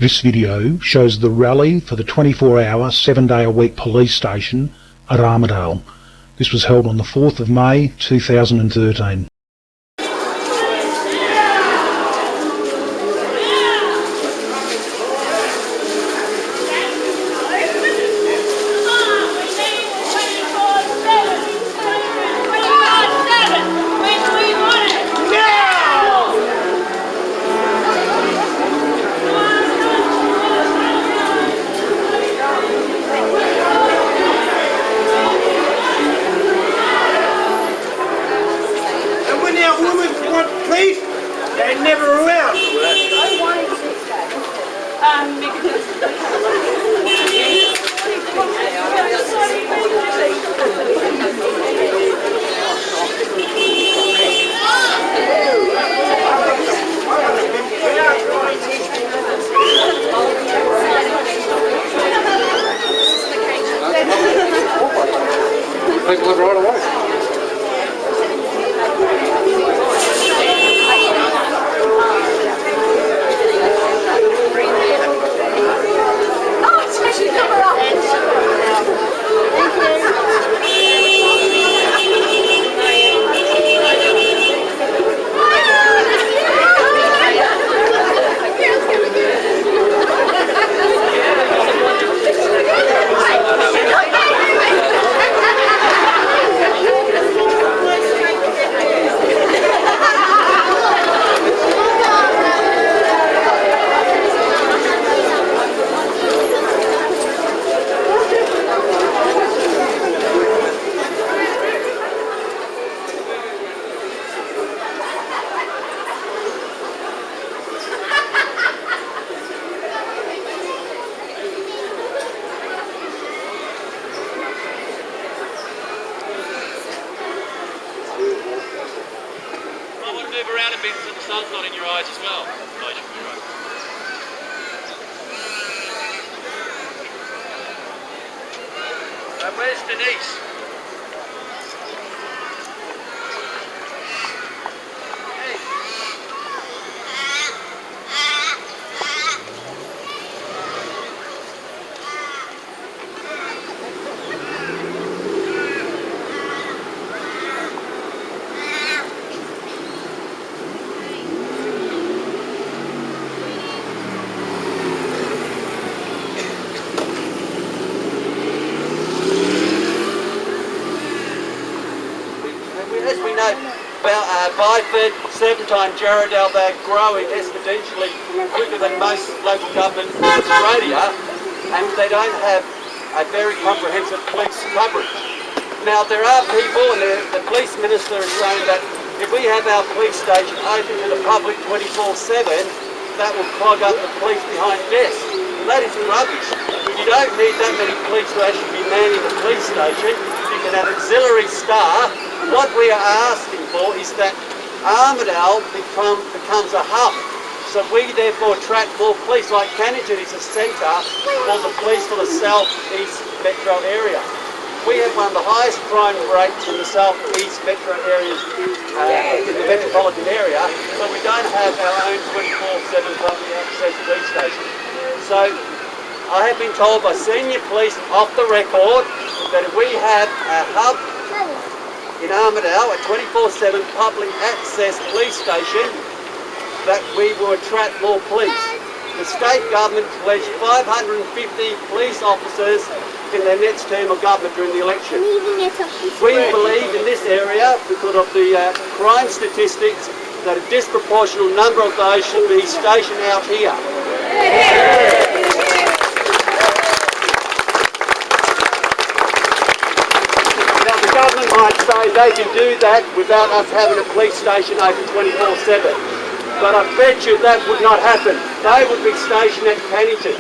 This video shows the rally for the 24-hour, 7-day-a-week police station at Armadale. This was held on the 4th of May 2013. They're never around. People live right away. Move around a bit so the sun's not in your eyes as well. Where's Denise? As we know, Byford, 7-time Armadale, they're growing exponentially quicker than most local governments in Australia, and they don't have a very comprehensive police coverage. Now, there are people, and the police minister is saying that if we have our police station open to the public 24/7, that will clog up the police behind desks. That is rubbish. You don't need that many police to actually be manning the police station. You can have auxiliary staff. What we are asking for is that Armadale becomes a hub. So we therefore attract more police, like Canada is a centre for the police for the South East metro area. We have one of the highest crime rates in the South East metro areas in the metropolitan area, but we don't have our own 24/7 public access police station. So I have been told by senior police off the record that if we have a hub in Armadale, a 24/7 public access police station, that we will attract more police. The state government pledged 550 police officers in their next term of government during the election. We believe in this area, because of the crime statistics, that a disproportionate number of those should be stationed out here. Government might say they can do that without us having a police station open 24/7. But I bet you that would not happen. They would be stationed at Cannington.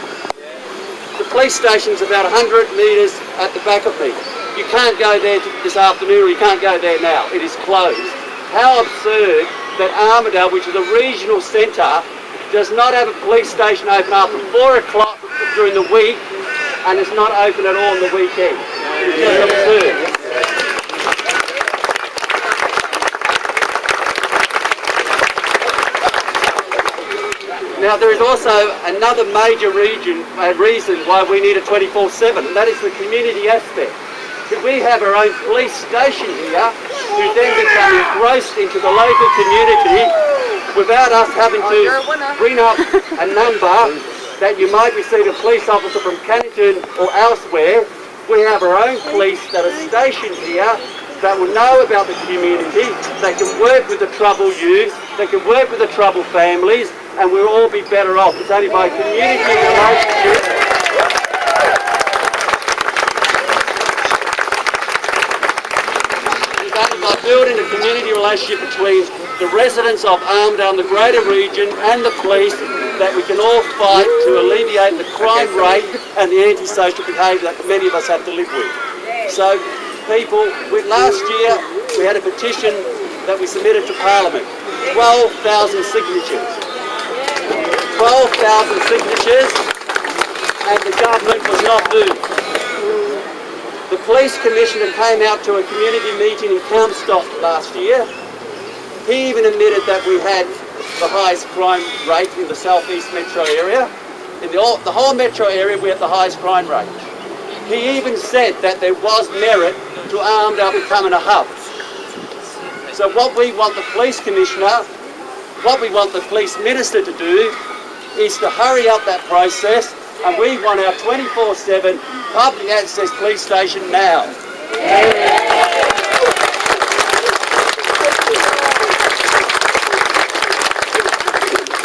The police station is about 100 metres at the back of me. You can't go there this afternoon, or you can't go there now. It is closed. How absurd that Armadale, which is a regional centre, does not have a police station open after 4 o'clock during the week, and it's not open at all on the weekend. It's just absurd. Now there is also another major reason why we need a 24/7, and that is the community aspect. If we have our own police station here, who then become engrossed into the local community without us having to bring up a number that you might receive a police officer from Cannington or elsewhere. We have our own police that are stationed here that will know about the community, they can work with the troubled youth, they can work with the troubled families, and we'll all be better off. It's only by community relationships. It's only by building a community relationship between the residents of Armadale and the greater region and the police that we can all fight to alleviate the crime rate and the antisocial behaviour that many of us have to live with. So, people, last year we had a petition that we submitted to Parliament, 12,000 signatures. 12,000 signatures, and the government was not moved. The police commissioner came out to a community meeting in Kelmstock last year. He even admitted that we had the highest crime rate in the southeast metro area. In the whole metro area, we had the highest crime rate. He even said that there was merit to Armadale becoming a hub. So what we want the police commissioner, what we want the police minister to do is to hurry up that process, and we want our 24/7 public access police station now.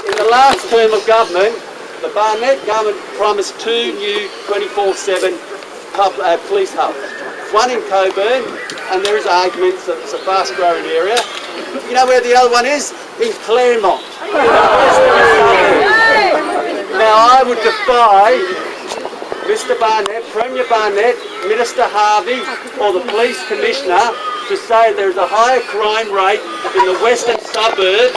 In the last term of government, the Barnett government promised 2 new 24/7 police hubs. One in Coburn, and there is arguments that it's a fast-growing area. You know where the other one is? In Claremont. Now I would defy Mr Barnett, Premier Barnett, Minister Harvey or the Police Commissioner to say there's a higher crime rate in the western suburb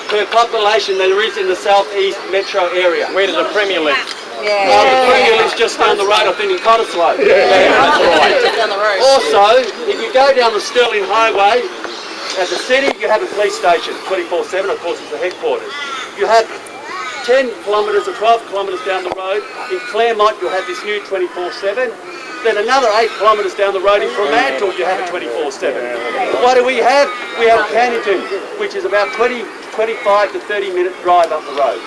per population than there is in the southeast metro area. Where does the Premier live? The Premier lives just down the road, I think, in Cottesloe. That's right. Also, if you go down the Stirling Highway, as a city, you have a police station, 24/7, of course, it's the headquarters. You have 10 kilometres or 12 kilometres down the road, in Claremont, you'll have this new 24/7. Then another 8 kilometres down the road in Fremantle, you have a 24/7. What do we have? We have Cannington, which is about 25 to 30-minute drive up the road.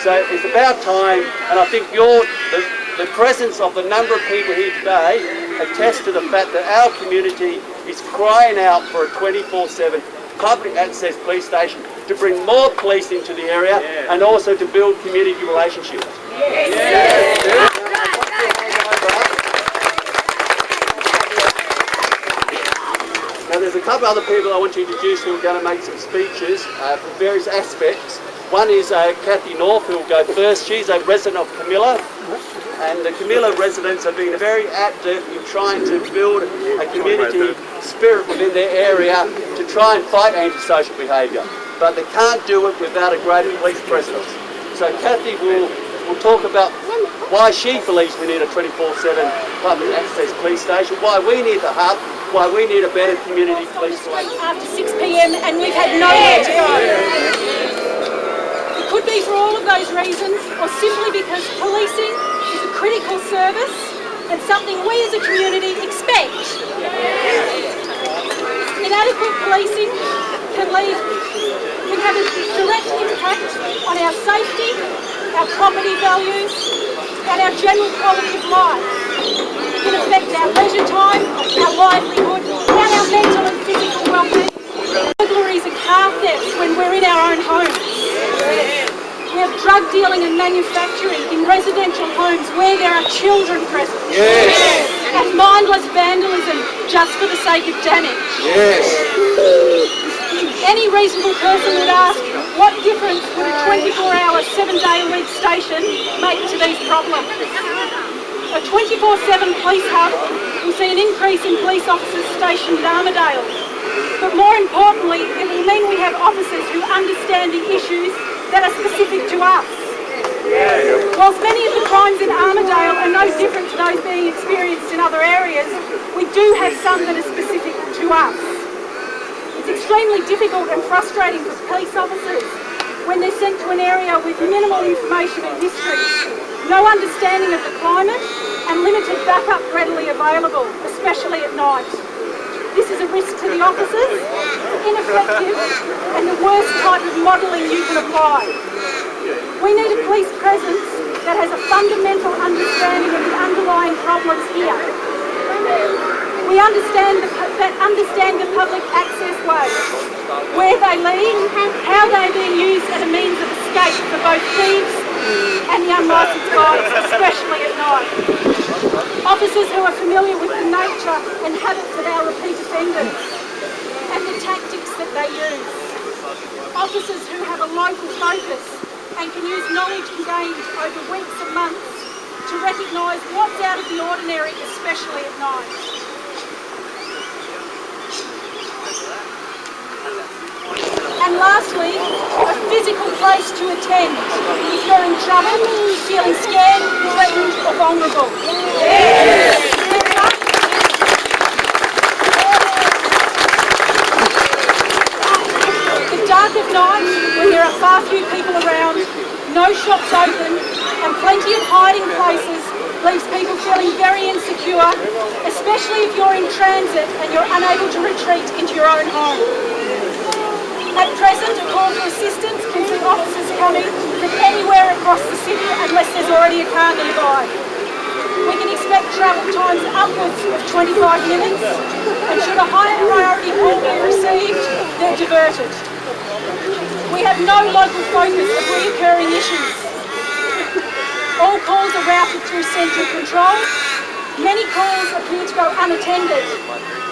So it's about time, and I think the presence of the number of people here today attests to the fact that our community is crying out for a 24/7 public access police station to bring more police into the area and also to build community relationships. Now there's a couple other people I want to introduce who are going to make some speeches from various aspects. One is Kathy North, who will go first. She's a resident of Camilla, and the Camilla residents have been very active in trying to build a community spirit within their area to try and fight antisocial behaviour. But they can't do it without a greater police presence. So Kathy will talk about why she believes we need a 24/7 public access police station, why we need the hub, why we need a better community police station. After 6 p.m. and we've had nowhere to go. It could be for all of those reasons, or simply because policing is a critical service and something we as a community expect. Inadequate policing can have a direct impact on our safety, our property values, and our general quality of life. It can affect our leisure time, our livelihood, and our mental and physical well-being. Burglaries and car thefts when we're in our own homes. We have drug dealing and manufacturing in residential homes where there are children present. And mindless vandalism just for the sake of damage. Any reasonable person would ask, what difference would a 24-hour, 7-day-a-week station make to these problems? A 24/7 police hub will see an increase in police officers stationed at Armadale. But more importantly, it will mean we have officers who understand the issues that are specific to us. Whilst many of the crimes in Armadale are no different to those being experienced in other areas, we do have some that are specific to us. It's extremely difficult and frustrating for police officers when they're sent to an area with minimal information and history, no understanding of the climate, and limited backup readily available, especially at night. This is a risk to the officers, ineffective, and the worst type of modelling you can apply. We need a police presence that has a fundamental understanding of the underlying problems here. We understand the public access ways, where they lead, how they're being used as a means of escape for both thieves and the unlicensed guides, especially at night. Officers who are familiar with the nature and habits of our repeat offenders and the tactics that they use. Officers who have a local focus and can use knowledge gained over weeks and months to recognise what's out of the ordinary, especially at night. And lastly, a physical place to attend if you're in trouble, feeling scared, threatened or vulnerable. The dark of night, when there are far few people around, no shops open and plenty of hiding places, leaves people feeling very insecure, especially if you're in transit and you're unable to retreat into your own home. At present, a call for assistance can see officers coming from anywhere across the city unless there's already a car nearby. We can expect travel times upwards of 25 minutes, and should a high priority call be received, they're diverted. We have no local focus of reoccurring issues. All calls are routed through central control. Many calls appear to go unattended,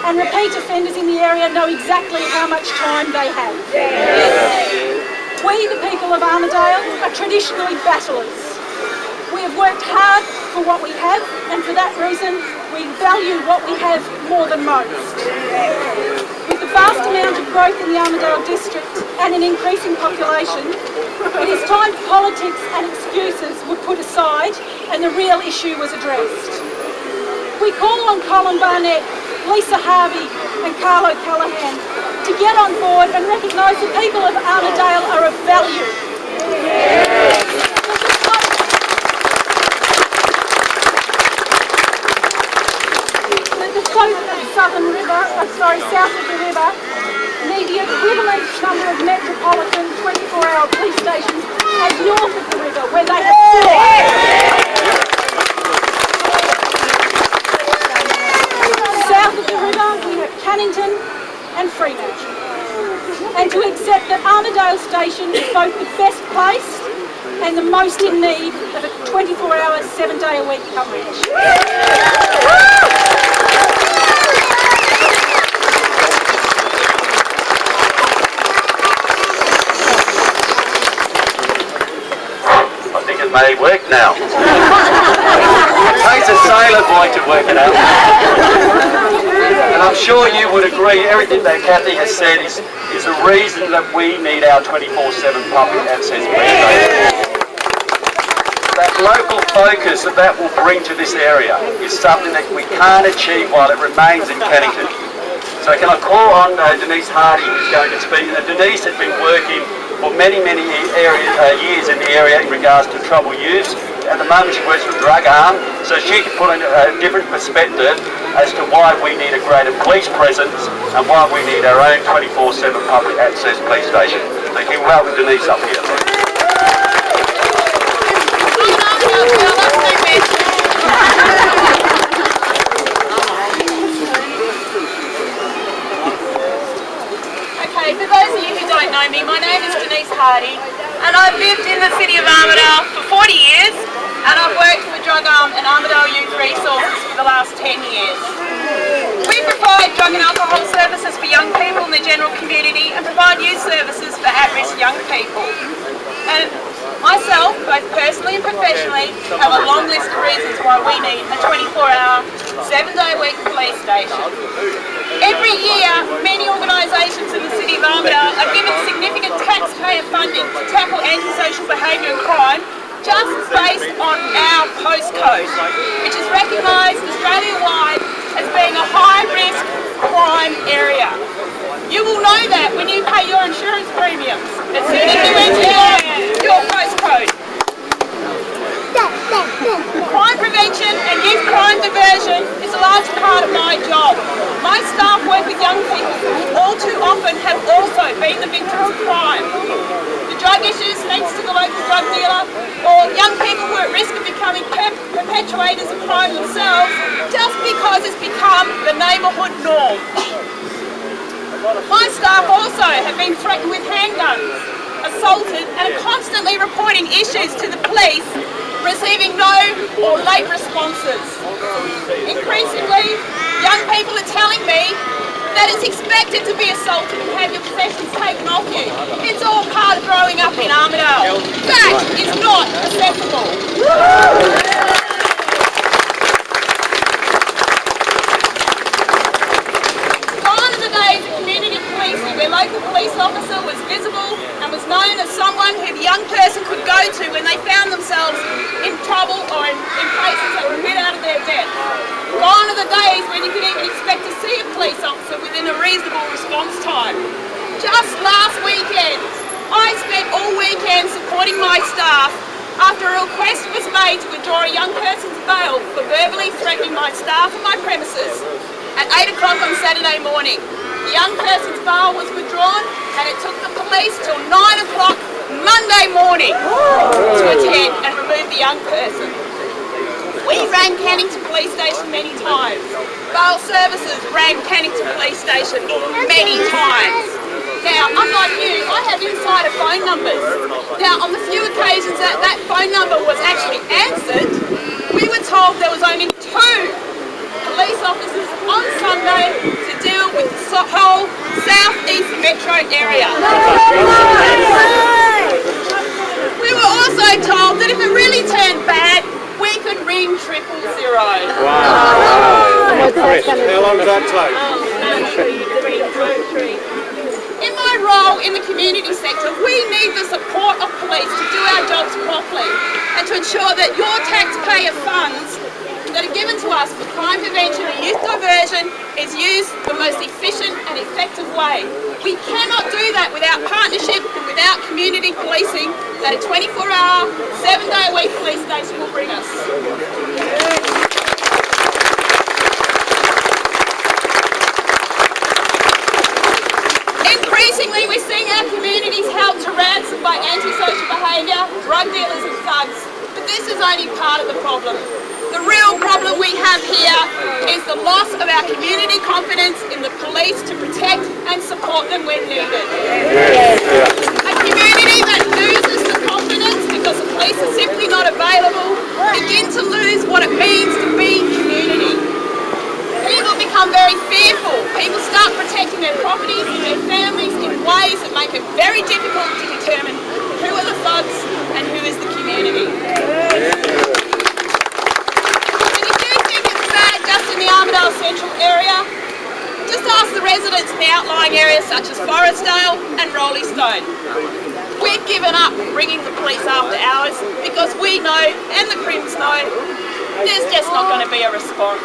and repeat offenders in the area know exactly how much time they have. We, the people of Armadale, are traditionally battlers. We have worked hard for what we have, and for that reason, we value what we have more than most. With the vast amount of growth in the Armadale district and an increasing population, it is time politics and excuses were put aside and the real issue was addressed. We call on Colin Barnett, Lisa Harvey and Carlo Callahan to get on board and recognise the people of Armadale are of value. The folk of south of the river need the equivalent number of metropolitan 24-hour police stations as north of the river, where they have south of the river, we have Cannington and Fremantle. And to accept that Armadale Station is both the best placed and the most in need of a 24-hour, 7-day-a-week coverage. I think it may work now. Makes a sailor boy to work it out. And I'm sure you would agree, everything that Kathy has said is the reason that we need our 24/7 public access station. That local focus that will bring to this area is something that we can't achieve while it remains in Cannington. So can I call on Denise Hardy, who's going to speak? And Denise has been working for many years in the area in regards to trouble use. At the moment she works for Drug Arm, so she can put in a different perspective as to why we need a greater police presence and why we need our own 24/7 public access police station. So can you welcome Denise up here. Okay, for those of you who don't know me, my name is Denise Hardy, and I've lived in the city of Armadale for 40 years, and I've worked for Drug Arm and Armadale Youth Resources for the last 10 years. We provide drug and alcohol services for young people in the general community and provide youth services for at-risk young people. And myself, both personally and professionally, have a long list of reasons why we need a 24-hour, 7-day-a-week police station. Every year, many organisations in the city of Armadale are given significant taxpayer funding to tackle antisocial behaviour and crime just based on our postcode, which is recognised Australia-wide as being a high-risk crime area. You will know that when you pay your insurance premiums as soon as you enter your postcode. Crime prevention and youth crime diversion is a large part of my job. My staff work with young people who all too often have also been the victims of crime. The drug issues next to the local drug dealer, or young people who are at risk of becoming perpetuators of crime themselves just because it's become the neighbourhood norm. My staff also have been threatened with handguns, assaulted and are constantly reporting issues to the police, receiving no or late responses. Increasingly, young people are telling me that it's expected to be assaulted and have your possessions taken off you. It's all part of growing up in Armadale. That is not acceptable. Gone are the days of community policing where local police officer was visible and was known as someone who the young person could go to when they found themselves in trouble or in places that were a bit out of their depth. Gone are the days when you could even expect to see a police officer within a reasonable response time. Just last weekend, I spent all weekend supporting my staff after a request was made to withdraw a young person's bail for verbally threatening my staff and my premises at 8 o'clock on Saturday morning. The young person's bail was withdrawn and it took the police till 9 o'clock Monday morning to attend and remove the young person. We rang Cannington Police Station many times. Bail Services rang Cannington Police Station many times. Now, unlike you, I have insider phone numbers. Now, on the few occasions that that phone number was actually answered, we were told there was only 2 police officers on Sunday to deal with the whole southeast metro area. We were also told that if it really turned bad, we could ring 000. Wow. How long did that take? In my role in the community sector, we need the support of police to do our jobs properly and to ensure that your taxpayer funds that are given to us for crime prevention and youth diversion is used the most efficient and effective way. We cannot do that without partnership and without community policing that a 24-hour, 7-day-a-week police station will bring us. Increasingly, we're seeing our communities held to ransom by antisocial behaviour, drug dealers and thugs. But this is only part of the problem. The real problem we have here is the loss of our community confidence in the police to protect and support them when needed. A community that loses the confidence because the police are simply not available begin to lose what it means to be community. People become very fearful. People start protecting their properties and their families in ways that make it very difficult to determine who are the thugs and who is the community. In the Armadale Central area, just ask the residents in the outlying areas such as Forestdale and Roleystone. We've given up bringing the police after hours because we know, and the Crims know, there's just not going to be a response.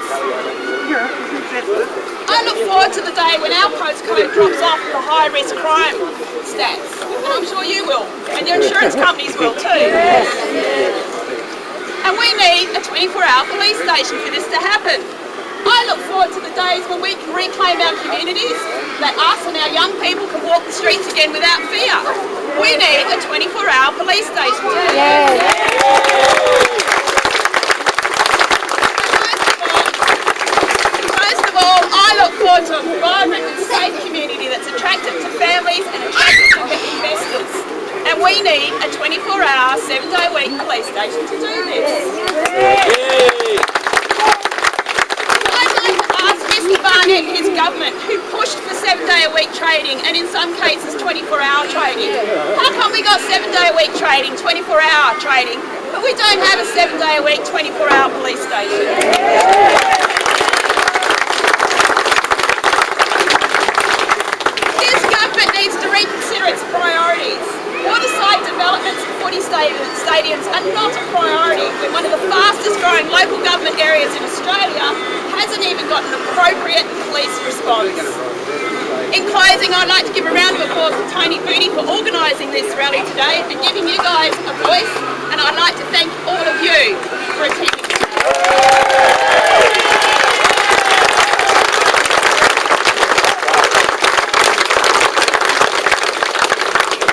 I look forward to the day when our postcode drops off the high-risk crime stats, and I'm sure you will, and your insurance companies will too. And we need a 24-hour police station for this to happen. I look forward to the days when we can reclaim our communities, that us and our young people can walk the streets again without fear. We need a 24-hour police station. Most of all, I look forward to a vibrant and safe community that's attractive to families and attractive to investors. And we need a 24-hour, 7-day-a-week police station to do this. Barnett and his government, who pushed for 7-day-a-week trading and in some cases 24-hour trading. How come we got 7-day-a-week trading, 24-hour trading, but we don't have a 7-day-a-week, 24-hour police station? This government needs to reconsider its priorities. Waterside developments and footy stadiums are not a priority when one of the fastest growing local government areas in Australia hasn't even got an appropriate police response. In closing, I'd like to give a round of applause to Tony Booty for organising this rally today and giving you guys a voice, and I'd like to thank all of you for attending.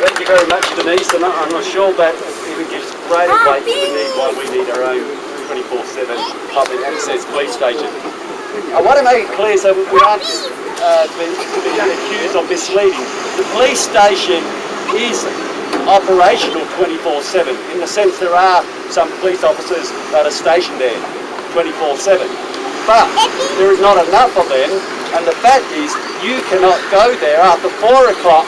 Thank you very much, Denise, and I'm not sure that even gives greater weight to the need why we need our own 24/7 public access police station. I want to make it clear so we aren't being accused of misleading. The police station is operational 24/7 in the sense there are some police officers that are stationed there 24/7, but there is not enough of them, and the fact is you cannot go there after 4 o'clock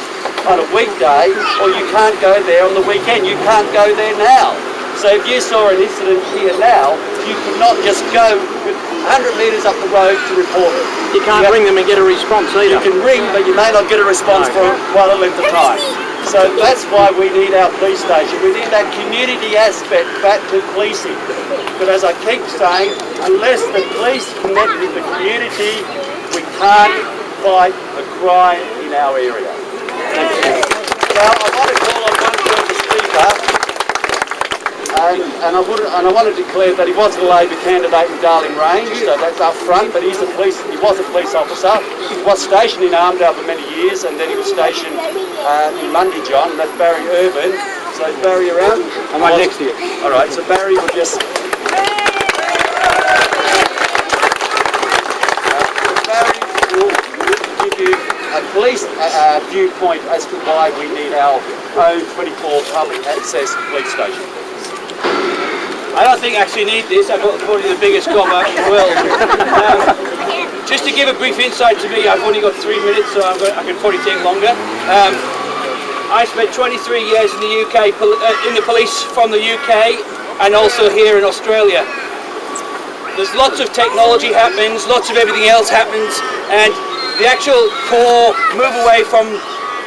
on a weekday, or you can't go there on the weekend. You can't go there now. So if you saw an incident here now, you could not just go 100 metres up the road to report it. You can't ring them and get a response either. You can ring, but you may not get a response for quite a length of time. So that's why we need our police station. We need that community aspect back to policing. But as I keep saying, unless the police connect with the community, we can't fight the crime in our area. Now, I want to call on one further speaker, and I want to declare that he was a Labor candidate in Darling Range, so that's up front, but he was a police officer. He was stationed in Armadale for many years, and then he was stationed in Mundyjohn, and that's Barry Urban. So is Barry around? I'm right next to you. All right, so Barry will just... Barry will give you a police viewpoint as to why we need our own 24 public access police station. I don't think I actually need this. I've got probably the biggest cover in the world. Just to give a brief insight to me, I've only got 3 minutes, so I can probably take longer. I spent 23 years in the UK, in the police from the UK, and also here in Australia. There's lots of technology happens, lots of everything else happens, and the actual core move away from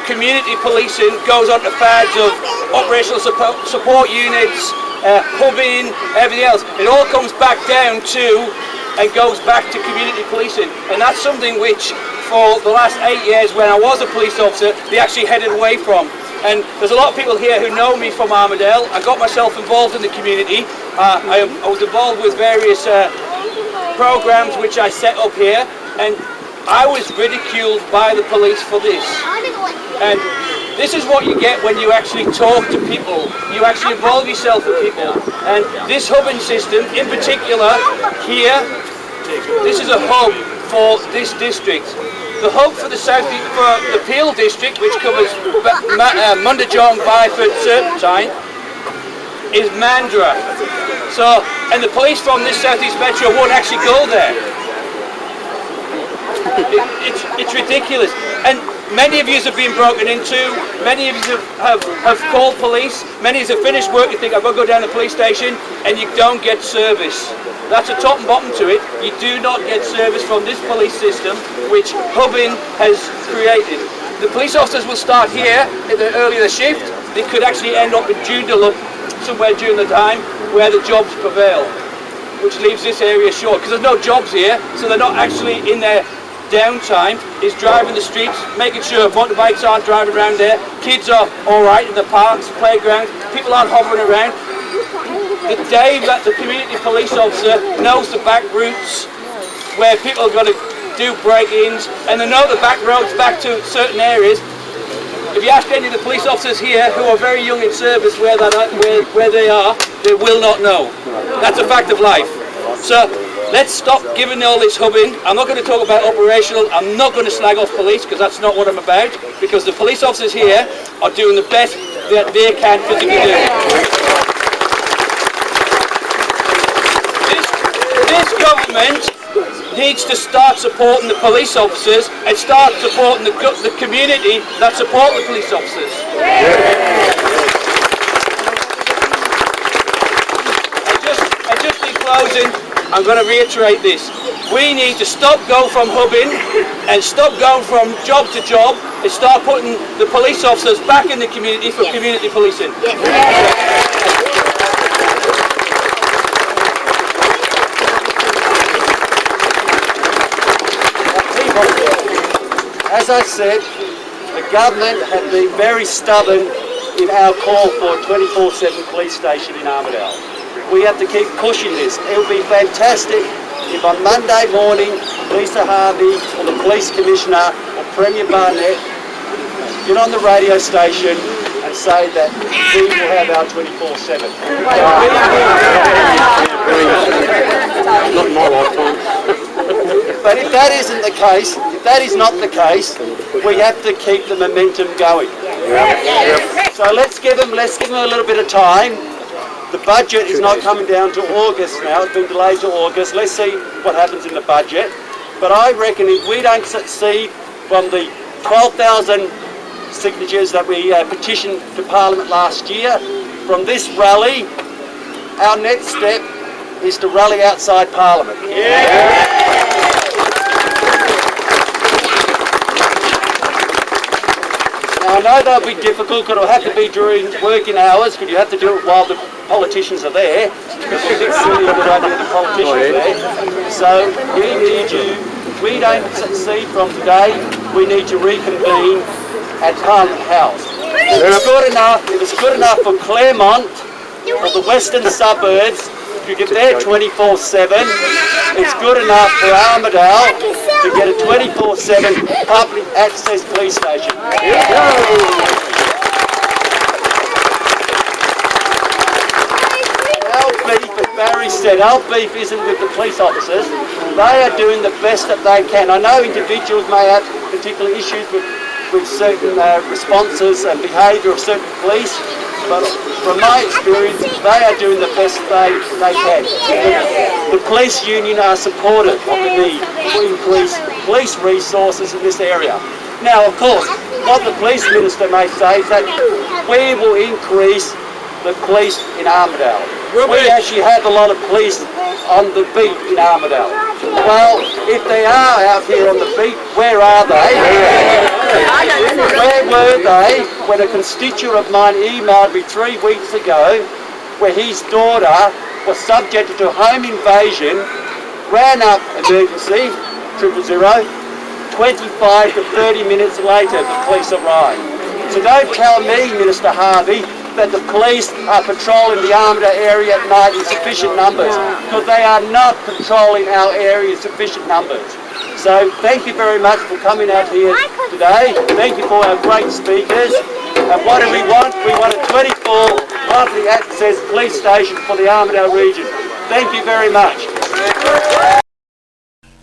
community policing goes on to fads of operational support units, hubbing, everything else. It all comes back down to and goes back to community policing, and that's something which for the last 8 years when I was a police officer they actually headed away from. And there's a lot of people here who know me from Armadale. I got myself involved in the community. I was involved with various programs which I set up here, and I was ridiculed by the police for this. And this is what you get when you actually talk to people. You actually involve yourself with people. And this hubbing system, in particular, here, this is a hub for this district. The hub for the Peel district, which covers Mundyjohn, Byford, Serpentine, is Mandurah. So, and the police from this southeast metro won't actually go there. It's ridiculous. And many of you have been broken into, many of you have called police, many of you have finished work, you think I've got to go down to the police station, and you don't get service. That's a top and bottom to it. You do not get service from this police system, which hubbing has created. The police officers will start here in the earlier shift. They could actually end up in Joondalup somewhere during the time where the jobs prevail, which leaves this area short, because there's no jobs here, so they're not actually in their downtime is driving the streets, making sure motorbikes aren't driving around there, kids are alright in the parks, playgrounds, people aren't hovering around. The day that the community police officer knows the back routes where people are going to do break-ins, and they know the back roads back to certain areas. If you ask any of the police officers here who are very young in service where they are, they will not know. That's a fact of life. So let's stop giving all this hubbing. I'm not going to talk about operational. I'm not going to slag off police, because that's not what I'm about, because the police officers here are doing the best that they can physically do. This government needs to start supporting the police officers and start supporting the community that support the police officers. And just in closing, I'm going to reiterate this. We need to stop going from hubbing and stop going from job to job and start putting the police officers back in the community for community policing. as I said, the government have been very stubborn in our call for a 24/7 police station in Armadale. We have to keep pushing this. It would be fantastic if on Monday morning, Lisa Harvey or the Police Commissioner or Premier Barnett get on the radio station and say that we will have our 24/7. Not in my lifetime. But if that isn't the case, if that is not the case, we have to keep the momentum going. So let's give them a little bit of time. The budget is not coming down to August now, it's been delayed to August. Let's see what happens in the budget. But I reckon if we don't succeed from the 12,000 signatures that we petitioned to Parliament last year, from this rally, our next step is to rally outside Parliament. Now, I know that'll be difficult because it'll have to be during working hours, because you have to do it while the politicians are there. Because it's a bit silly if we don't have the politicians there. So we need you, if we don't succeed from today, we need to reconvene at Parliament House. If it's good enough for Claremont or the western suburbs, if you get there 24/7, it's good enough for Armadale to get a 24/7 public access police station. Our beef, as Barry said, our beef isn't with the police officers. They are doing the best that they can. I know individuals may have particular issues with certain responses and behaviour of certain police, but from my experience, they are doing the best they can. The police union are supportive of the need to increase police resources in this area. Now, of course, what the police minister may say is that we will increase the police in Armadale. We actually have a lot of police on the beat in Armadale. Well, if they are out here on the beat, where are they? Where were they when a constituent of mine emailed me 3 weeks ago where his daughter was subjected to a home invasion, ran up emergency, 000, 25 to 30 minutes later the police arrived. So don't tell me, Minister Harvey, that the police are patrolling the Armadale area at night in sufficient numbers, because they are not patrolling our area in sufficient numbers. So thank you very much for coming out here today. Thank you for our great speakers. And what do we want? We want a 24 public access police station for the Armadale region. Thank you very much.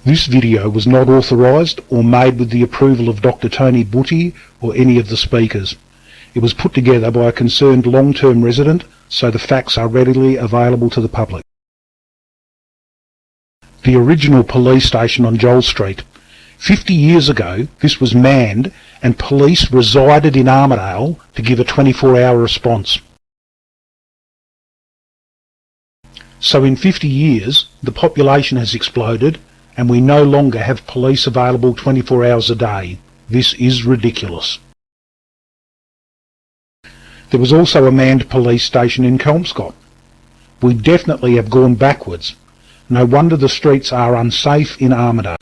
This video was not authorised or made with the approval of Dr. Tony Butty or any of the speakers. It was put together by a concerned long-term resident, so the facts are readily available to the public. The original police station on Joel Street. 50 years ago, this was manned and police resided in Armadale to give a 24-hour response. So in 50 years, the population has exploded and we no longer have police available 24 hours a day. This is ridiculous. There was also a manned police station in Kelmscott. We definitely have gone backwards. No wonder the streets are unsafe in Armadale.